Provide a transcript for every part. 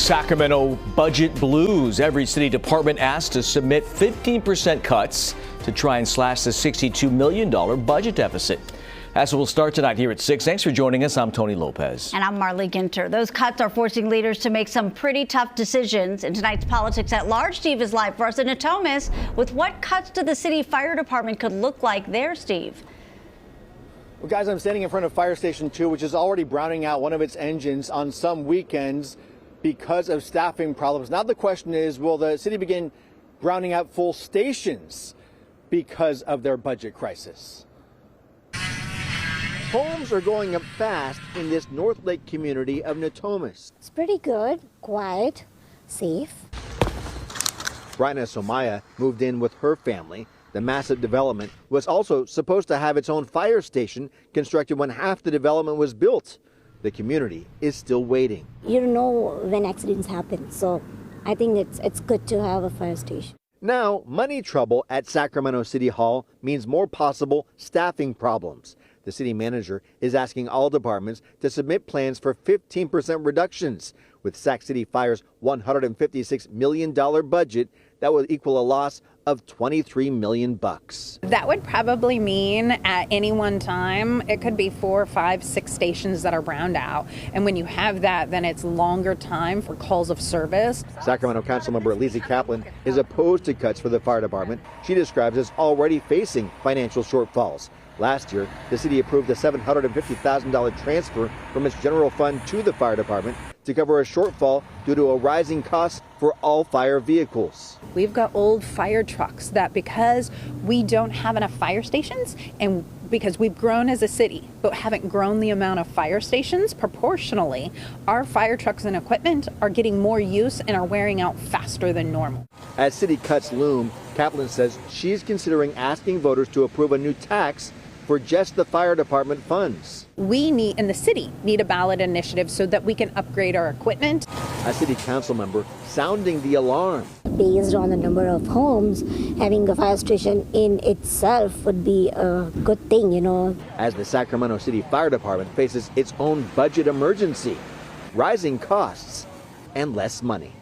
Sacramento budget blues. Every city department asked to submit 15% cuts to try and slash the $62 million budget deficit. As we'll start tonight here at 6. Thanks for joining us. I'm Tony Lopez. And I'm Marley Ginter. Those cuts are forcing leaders to make some pretty tough decisions. In tonight's Politics at Large, Steve is live for us in Natomas with what cuts to the city fire department could look like there, Steve. Well, guys, I'm standing in front of Fire Station 2, which is already browning out one of its engines on some weekends because of staffing problems. Now the question is, will the city begin browning out full stations because of their budget crisis? Homes are going up fast in this North Lake community of Natomas. It's pretty good, quiet, safe. Bryna Somaya moved in with her family. The massive development was also supposed to have its own fire station constructed when half the development was built. The community is still waiting. You don't know when accidents happen, so I think it's good to have a fire station. Now, money trouble at Sacramento City Hall means more possible staffing problems. The city manager is asking all departments to submit plans for 15% reductions. With Sac City Fire's $156 million budget, that would equal a loss of $23 million. That would probably mean at any one time, it could be 4, 5, 6 stations that are browned out. And when you have that, then it's longer time for calls of service. Sacramento Councilmember Lizzie Kaplan is opposed to cuts for the fire department. She describes as already facing financial shortfalls. Last year, the city approved a $750,000 transfer from its general fund to the fire department to cover a shortfall due to a rising cost for all fire vehicles. We've got old fire trucks that because we don't have enough fire stations and because we've grown as a city but haven't grown the amount of fire stations proportionally, our fire trucks and equipment are getting more use and are wearing out faster than normal. As city cuts loom, Kaplan says she's considering asking voters to approve a new tax for just the fire department funds. We need, and the city need a ballot initiative so that we can upgrade our equipment. A city council member sounding the alarm. Based on the number of homes, having a fire station in itself would be a good thing, you know. As the Sacramento City Fire Department faces its own budget emergency, rising costs, and less money.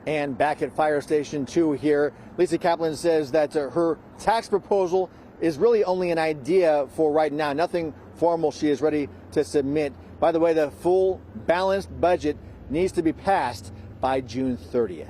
And back at Fire Station 2 here, Lisa Kaplan says that her tax proposal is really only an idea for right now. Nothing formal she is ready to submit. By the way, the full balanced budget needs to be passed by June 30th.